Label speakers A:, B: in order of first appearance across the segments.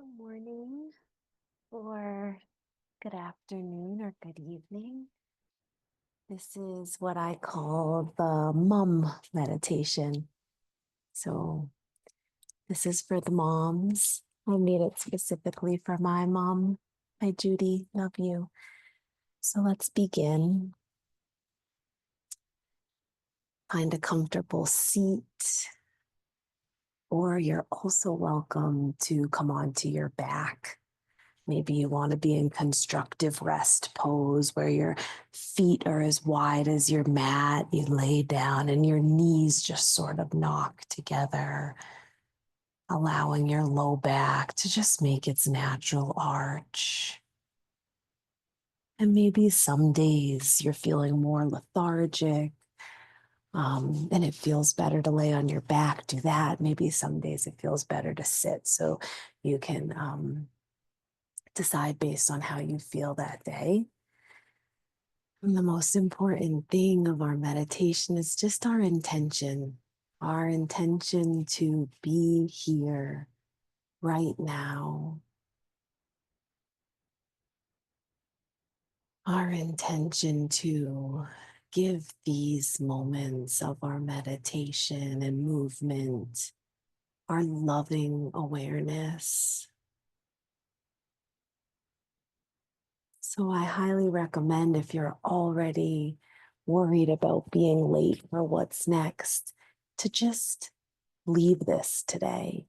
A: Good morning, or good afternoon, or good evening. This is what I call the mom meditation. So, this is for the moms. I made it specifically for my mom. Hi, Judy. Love you. So, let's begin. Find a comfortable seat, or you're also welcome to come onto your back. Maybe you want to be in constructive rest pose where your feet are as wide as your mat. You lay down and your knees just sort of knock together, allowing your low back to just make its natural arch. And maybe some days you're feeling more lethargic, and it feels better to lay on your back. Do that. Maybe some days it feels better to sit. So you can decide based on how you feel that day. And the most important thing of our meditation is just our intention to be here right now, our intention to give these moments of our meditation and movement our loving awareness. So I highly recommend, if you're already worried about being late for what's next, to just leave this today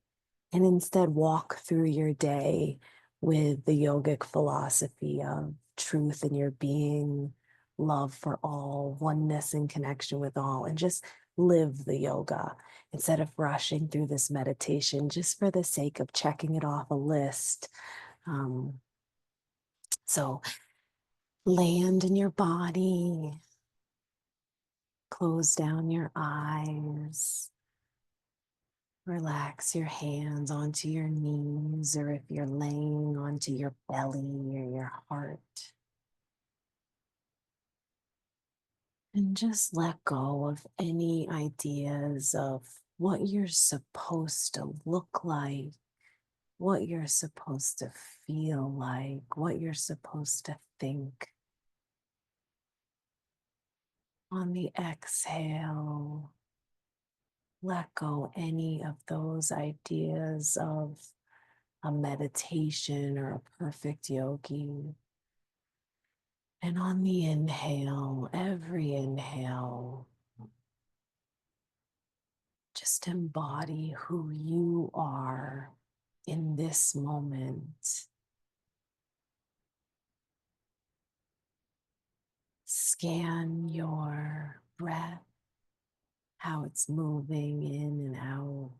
A: and instead walk through your day with the yogic philosophy of truth in your being, love for all, oneness and connection with all, and just live the yoga instead of rushing through this meditation just for the sake of checking it off a list. So land in your body, close down your eyes. Relax your hands onto your knees, or if you're laying onto your belly or your heart. And just let go of any ideas of what you're supposed to look like, what you're supposed to feel like, what you're supposed to think. On the exhale, let go any of those ideas of a meditation or a perfect yogi. And on the inhale, every inhale, just embody who you are in this moment. Scan your breath, how it's moving in and out,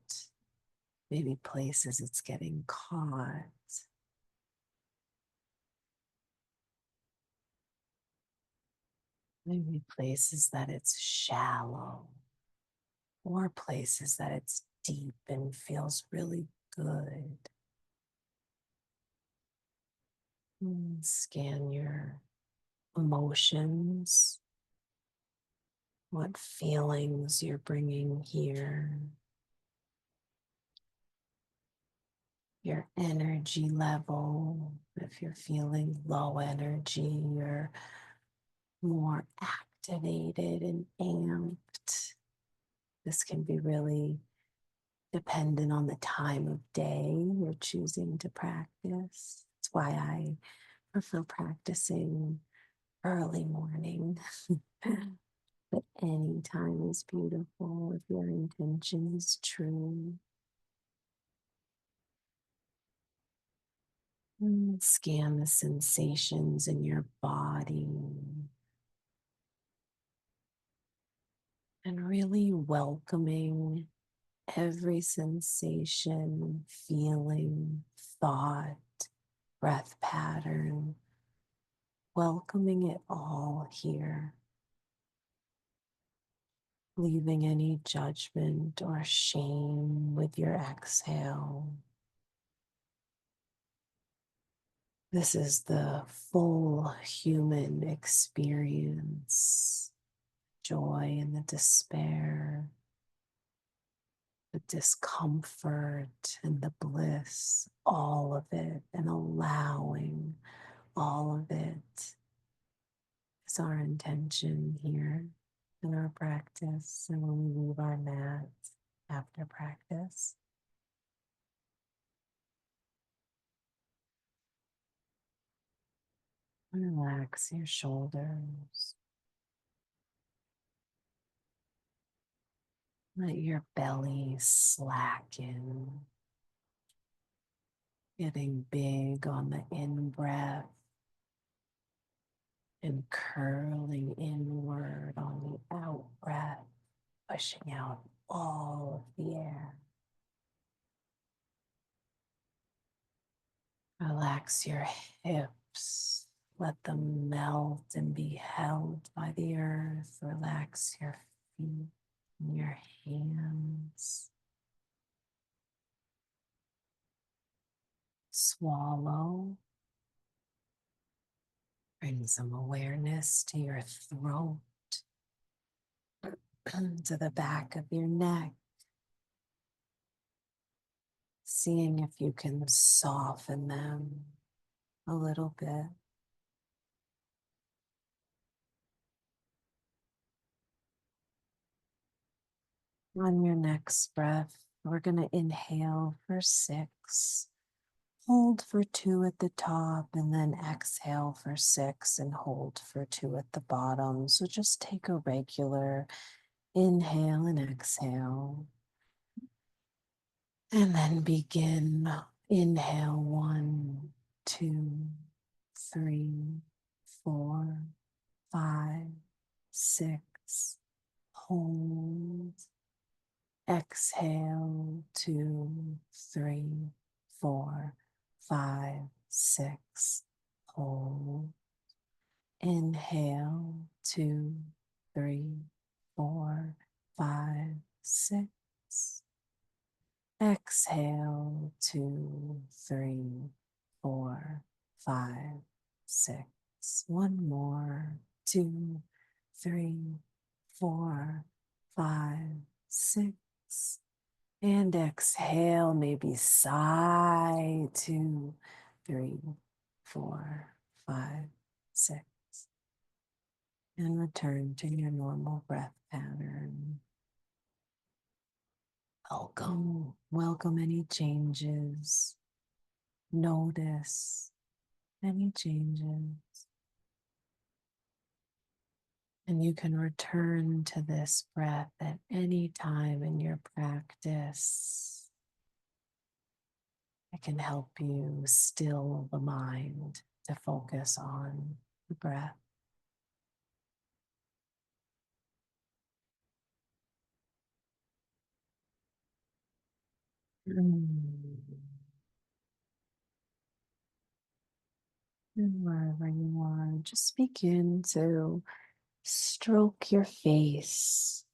A: maybe places it's getting caught. Maybe places that it's shallow, or places that it's deep and feels really good. Scan your emotions, what feelings you're bringing here, your energy level. If you're feeling low energy, you're more activated and amped. This can be really dependent on the time of day you're choosing to practice. That's why I prefer practicing early morning. But any time is beautiful if your intention is true. Scan the sensations in your body and really welcoming every sensation, feeling, thought, breath pattern, welcoming it all here, leaving any judgment or shame with your exhale. This is the full human experience, joy and the despair, the discomfort and the bliss, all of it, and allowing all of it is our intention here in our practice and when we leave our mat after practice. Relax your shoulders. Let your belly slacken, getting big on the in-breath and curling inward on the out-breath, pushing out all of the air. Relax your hips. Let them melt and be held by the earth. Relax your feet and your hands. Swallow. Bring some awareness to your throat, to the back of your neck. Seeing if you can soften them a little bit. On your next breath, we're going to inhale for 6, hold for 2 at the top, and then exhale for 6 and hold for 2 at the bottom. So just take a regular inhale and exhale. And then begin. Inhale 1, 2, 3, 4, 5, 6. Hold. Exhale 2, 3, 4, 5, 6. Hold. Inhale 2, 3, 4, 5, 6. Exhale 2, 3, 4, 5, 6. One more. 2, 3, 4, 5, 6. And exhale, maybe sigh. 2, 3, 4, 5, 6. And return to your normal breath pattern. Welcome any changes. Notice any changes. And you can return to this breath at any time in your practice. It can help you still the mind to focus on the breath. And wherever you are, just begin to stroke your face.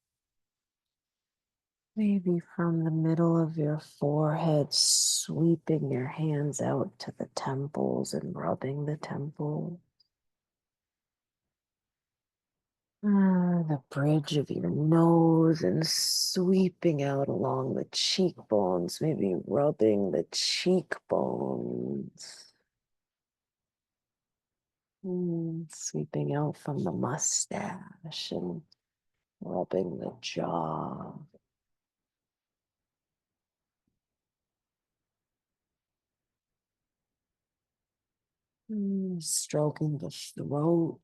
A: Maybe from the middle of your forehead, sweeping your hands out to the temples and rubbing the temple. The bridge of your nose and sweeping out along the cheekbones, maybe rubbing the cheekbones. Sweeping out from the mustache and rubbing the jaw. Stroking the throat,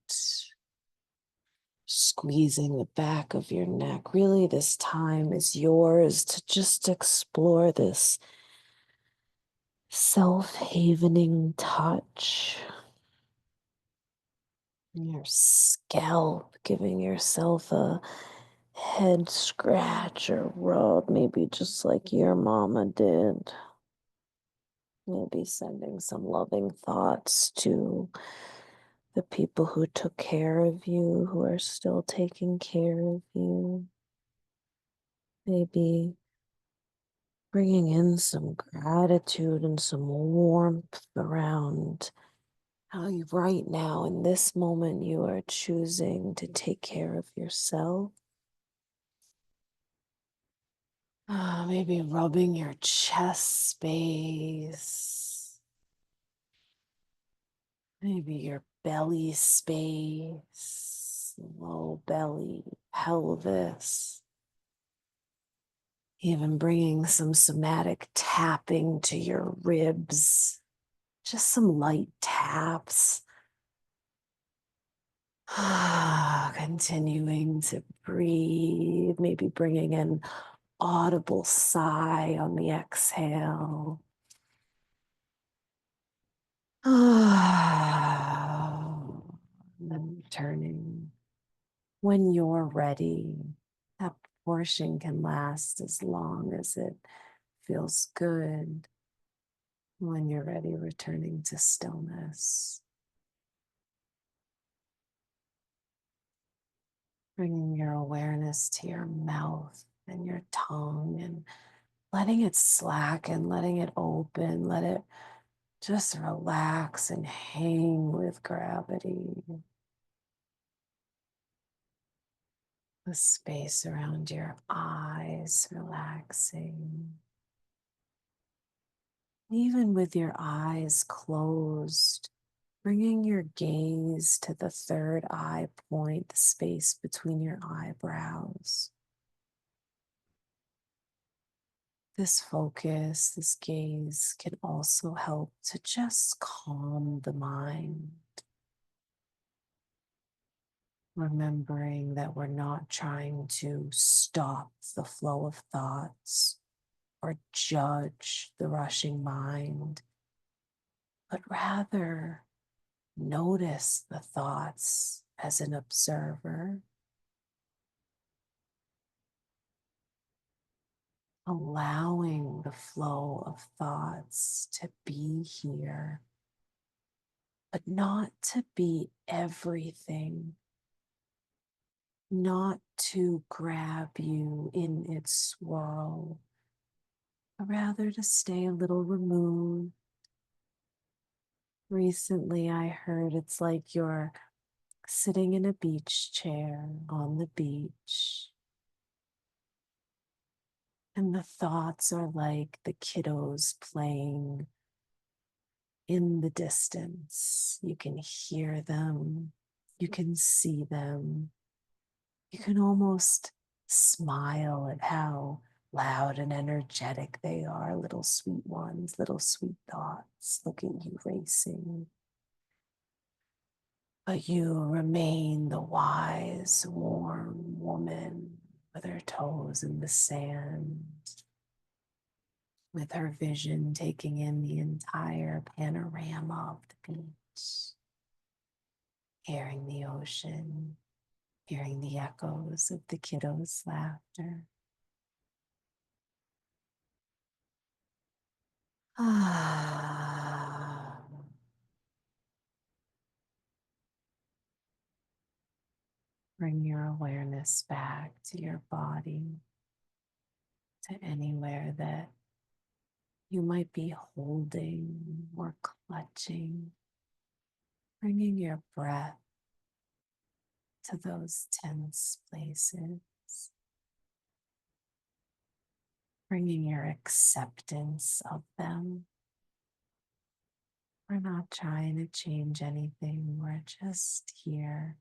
A: squeezing the back of your neck. Really, this time is yours to just explore this self-havening touch. Your scalp, giving yourself a head scratch or rub, maybe just like your mama did. Maybe sending some loving thoughts to the people who took care of you, who are still taking care of you. Maybe bringing in some gratitude and some warmth around how you right now in this moment you are choosing to take care of yourself. Maybe rubbing your chest space, maybe your belly space, low belly, pelvis, even bringing some somatic tapping to your ribs, just some light taps. Continuing to breathe, maybe bringing an audible sigh on the exhale. And then returning when you're ready. That portion can last as long as it feels good. When you're ready, returning to stillness. Bringing your awareness to your mouth and your tongue and letting it slacken, letting it open, let it just relax and hang with gravity. The space around your eyes relaxing. Even with your eyes closed, bringing your gaze to the third eye point, the space between your eyebrows. This focus, this gaze can also help to just calm the mind. Remembering that we're not trying to stop the flow of thoughts or judge the rushing mind, but rather notice the thoughts as an observer, allowing the flow of thoughts to be here, but not to be everything, not to grab you in its swirl, but rather to stay a little removed. Recently, I heard it's like you're sitting in a beach chair on the beach, and the thoughts are like the kiddos playing in the distance. You can hear them, you can see them, you can almost smile at how loud and energetic they are, little sweet ones, little sweet thoughts. Look at you racing. But you remain the wise, warm woman with her toes in the sand, with her vision taking in the entire panorama of the beach, hearing the ocean, hearing the echoes of the kiddos' laughter. Ah. Bring your awareness back to your body, to anywhere that you might be holding or clutching, bringing your breath to those tense places, bringing your acceptance of them. We're not trying to change anything, we're just here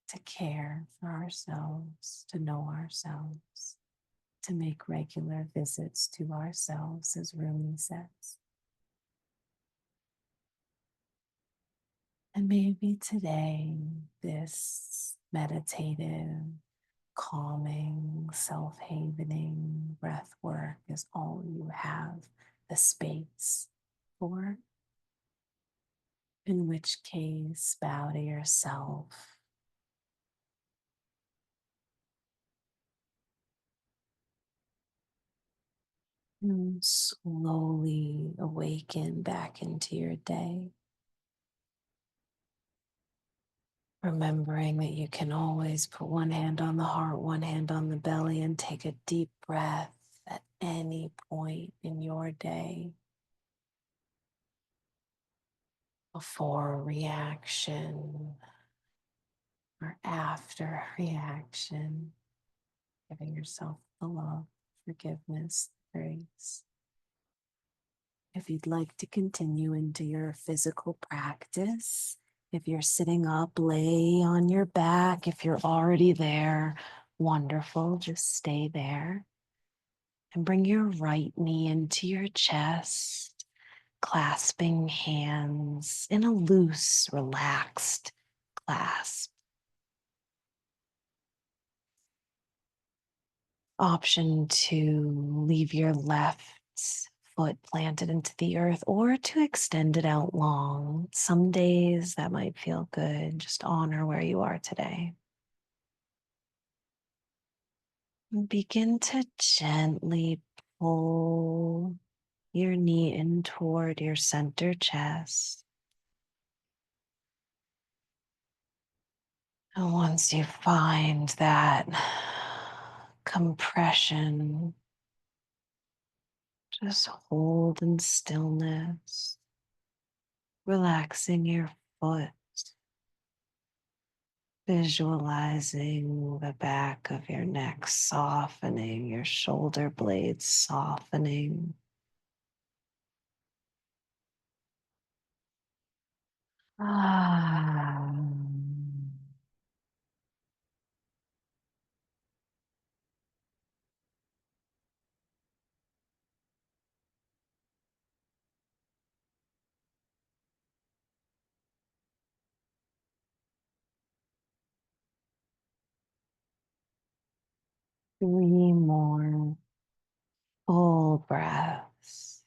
A: to care for ourselves, to know ourselves, to make regular visits to ourselves, as Rumi says. And maybe today, this meditative, calming, self-havening breath work is all you have the space for. In which case, bow to yourself. And slowly awaken back into your day. Remembering that you can always put one hand on the heart, one hand on the belly, and take a deep breath at any point in your day before a reaction or after a reaction, giving yourself the love. forgiveness, grace. If you'd like to continue into your physical practice, if you're sitting up, lay on your back. If you're already there, wonderful, just stay there. And bring your right knee into your chest, clasping hands in a loose, relaxed clasp. Option to leave your left foot planted into the earth or to extend it out long. Some days that might feel good. Just honor where you are today. And begin to gently pull your knee in toward your center chest. And once you find that compression, just hold in stillness, relaxing your foot, visualizing the back of your neck softening, your shoulder blades softening. Ah. 3 more full breaths.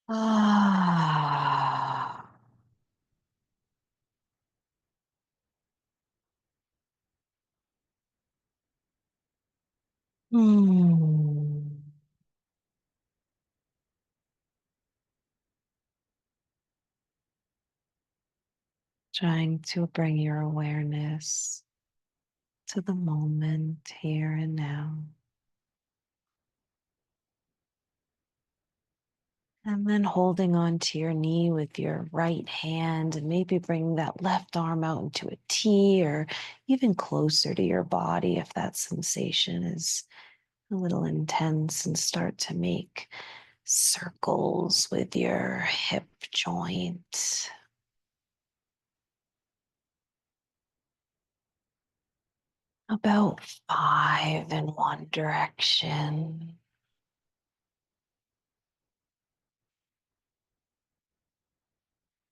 A: Ah. Hmm. Trying to bring your awareness to the moment here and now. And then holding on to your knee with your right hand and maybe bring that left arm out into a T or even closer to your body if that sensation is a little intense, and start to make circles with your hip joint. About 5 in one direction.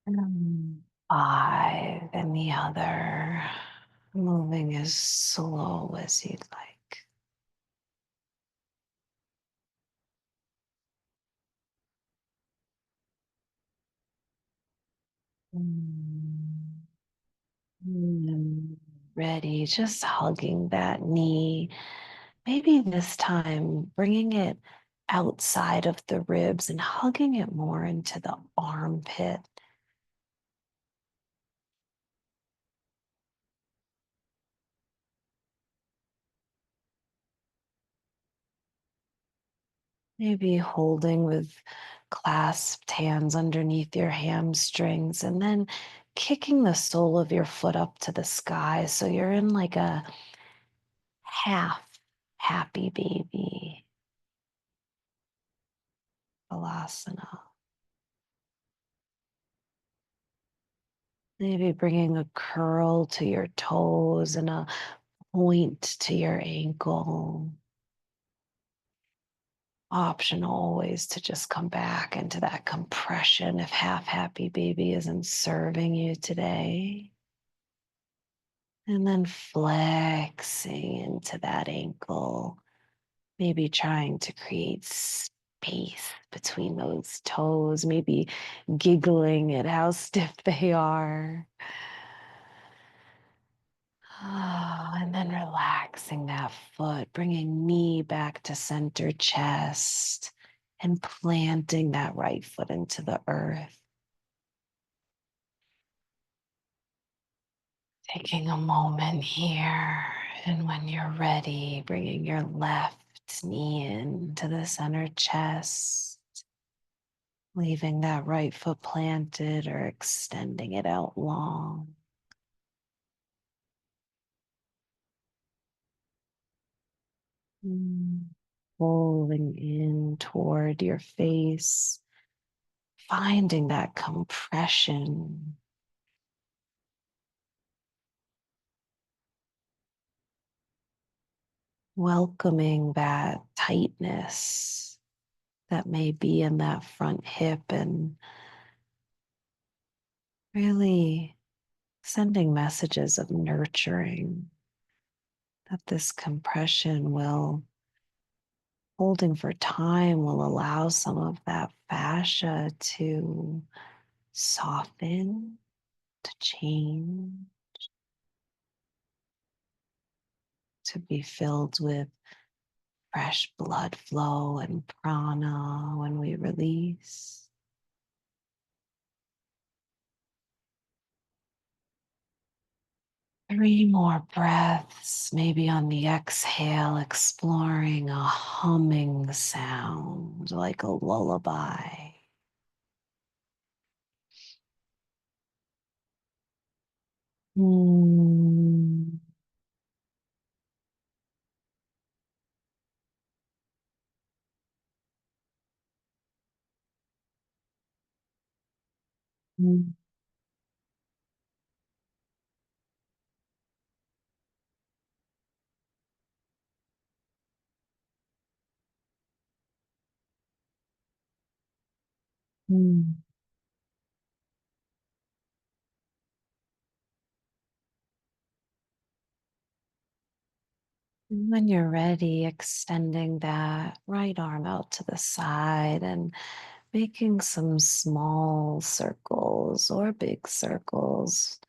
A: And 5 in the other. Moving as slow as you'd like. Mm. Mm. Ready, just hugging that knee. Maybe this time bringing it outside of the ribs and hugging it more into the armpit. Maybe holding with clasped hands underneath your hamstrings and then kicking the sole of your foot up to the sky. So you're in like a half happy baby balasana. Maybe bringing a curl to your toes and a point to your ankle. Optional always to just come back into that compression if half happy baby isn't serving you today. And then flexing into that ankle, maybe trying to create space between those toes, maybe giggling at how stiff they are. And then relaxing that foot, bringing knee back to center chest and planting that right foot into the earth. Taking a moment here, and when you're ready, bringing your left knee into the center chest, leaving that right foot planted or extending it out long. Mm. Pulling in toward your face, finding that compression. Welcoming that tightness that may be in that front hip and really sending messages of nurturing that this compression will, holding for time, will allow some of that fascia to soften, to change, to be filled with fresh blood flow and prana when we release. 3 more breaths, maybe on the exhale, exploring a humming sound like a lullaby. Mm. Mm. Mm. And when you're ready, extending that right arm out to the side and making some small circles or big circles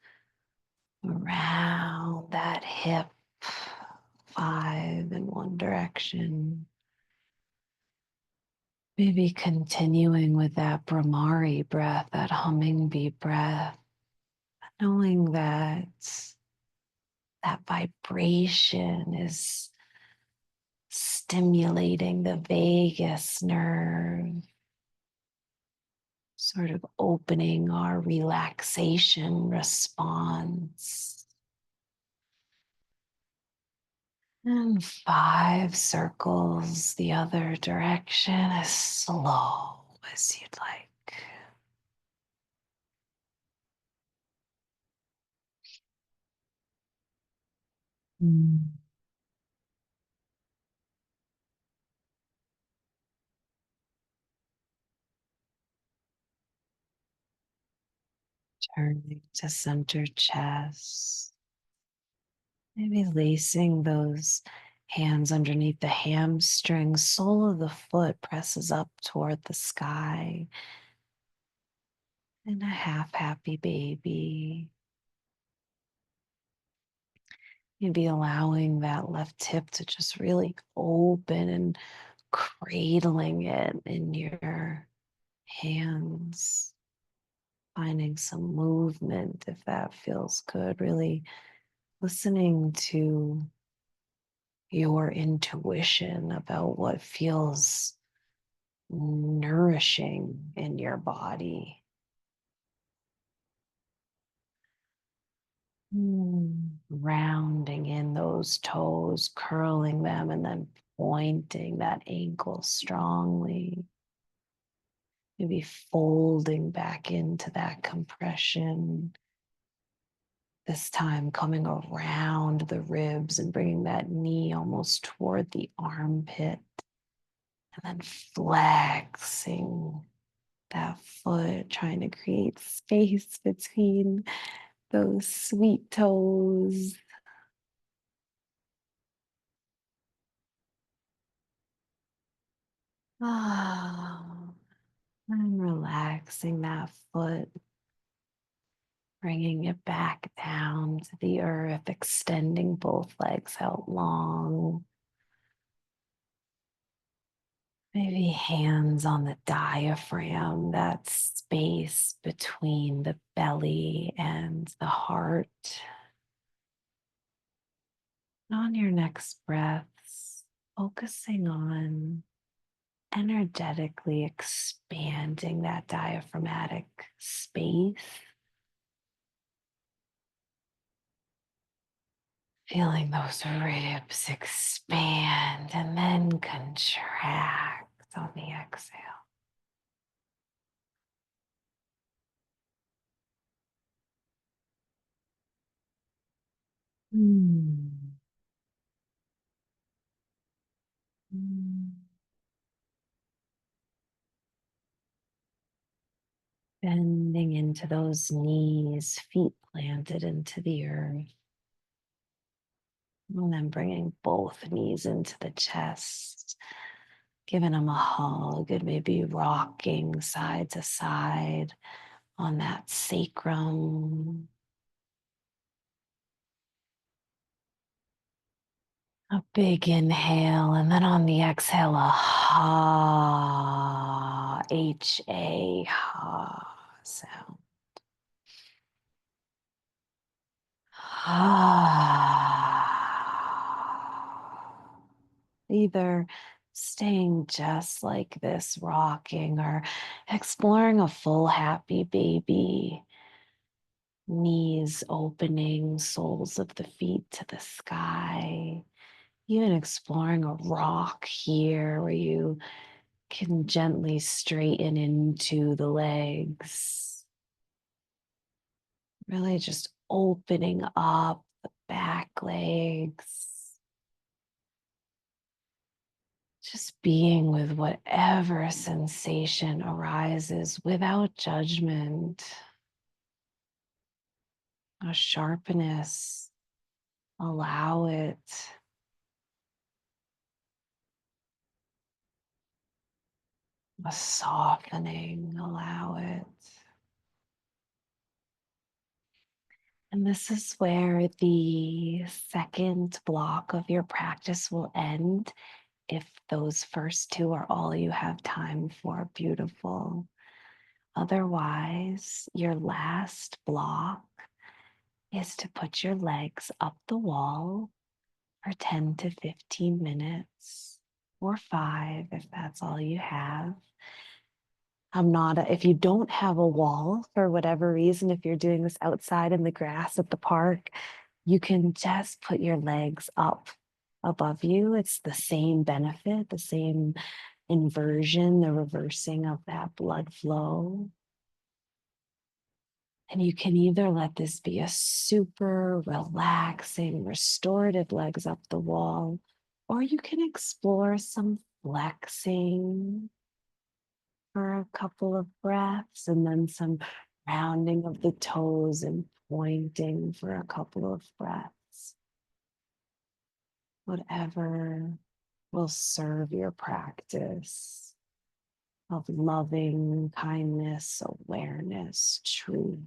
A: around that hip, 5 in one direction. Maybe continuing with that Brahmari breath, that humming bee breath, knowing that that vibration is stimulating the vagus nerve, sort of opening our relaxation response. And 5 circles the other direction as slow as you'd like. Mm. Turning to center chest. Maybe lacing those hands underneath the hamstrings. Sole of the foot presses up toward the sky. And a half happy baby. Maybe allowing that left hip to just really open and cradling it in your hands. Finding some movement if that feels good. Really listening to your intuition about what feels nourishing in your body. Rounding in those toes, curling them, and then pointing that ankle strongly. Maybe folding back into that compression. This time coming around the ribs and bringing that knee almost toward the armpit. And then flexing that foot, trying to create space between those sweet toes. Ah, and relaxing that foot, bringing it back down to the earth, extending both legs out long. Maybe hands on the diaphragm, that space between the belly and the heart. On your next breaths, focusing on energetically expanding that diaphragmatic space. Feeling those ribs expand and then contract on the exhale. Mm. Mm. Bending into those knees, feet planted into the earth. And then bringing both knees into the chest, giving them a hug and maybe rocking side to side on that sacrum. A big inhale, and then on the exhale, a ha, H-A, ha sound. Ah. Either staying just like this, rocking, or exploring a full happy baby. Knees opening, soles of the feet to the sky. Even exploring a rock here where you can gently straighten into the legs. Really just opening up the back legs. Just being with whatever sensation arises without judgment, a sharpness. Allow it. A softening. Allow it. And this is where the second block of your practice will end. If those first two are all you have time for, beautiful. Otherwise, your last block is to put your legs up the wall for 10 to 15 minutes or 5 if that's all you have. If you don't have a wall for whatever reason, if you're doing this outside in the grass at the park, you can just put your legs up above you. It's the same benefit, the same inversion, the reversing of that blood flow. And you can either let this be a super relaxing, restorative legs up the wall, or you can explore some flexing for a couple of breaths and then some rounding of the toes and pointing for a couple of breaths. Whatever will serve your practice of loving kindness, awareness, truth.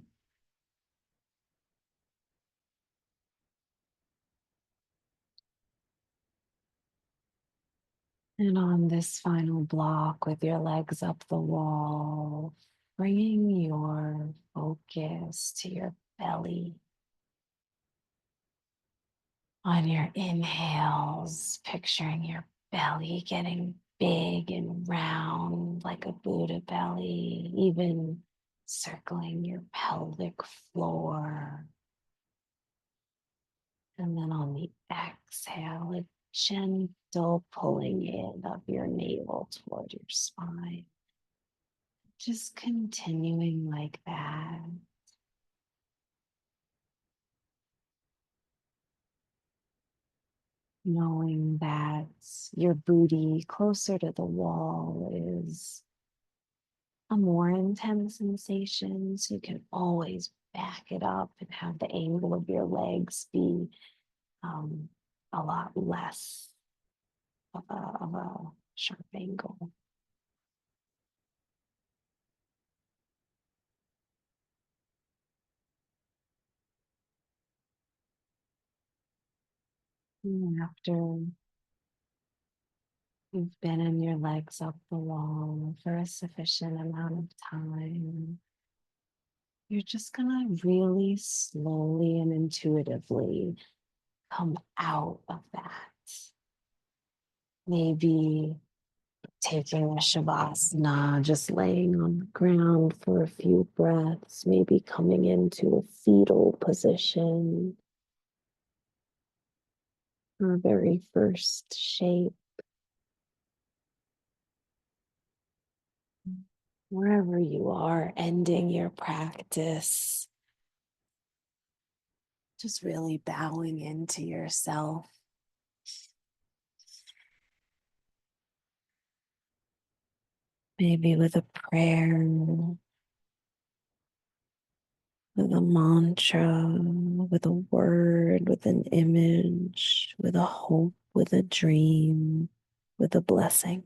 A: And on this final block with your legs up the wall, bringing your focus to your belly. On your inhales, picturing your belly getting big and round like a Buddha belly, even circling your pelvic floor. And then on the exhale, a gentle pulling in of your navel toward your spine. Just continuing like that. Knowing that your booty closer to the wall is a more intense sensation. So you can always back it up and have the angle of your legs be a lot less of a sharp angle. And after you've been in your legs up the wall for a sufficient amount of time, you're just gonna really slowly and intuitively come out of that. Maybe taking a shavasana, just laying on the ground for a few breaths, maybe coming into a fetal position. our very first shape. Wherever you are ending your practice, just really bowing into yourself. Maybe with a prayer, with a mantra, with a word, with an image, with a hope, with a dream, with a blessing.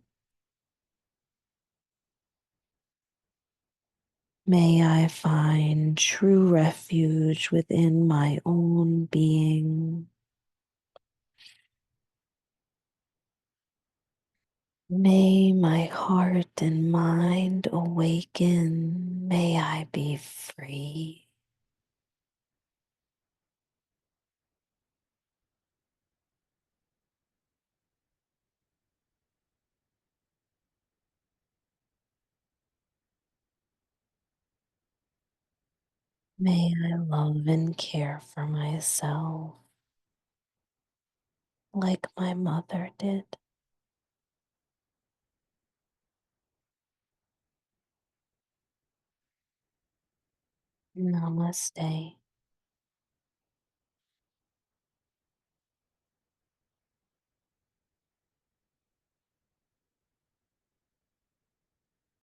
A: May I find true refuge within my own being. May my heart and mind awaken. May I be free. May I love and care for myself like my mother did. Namaste.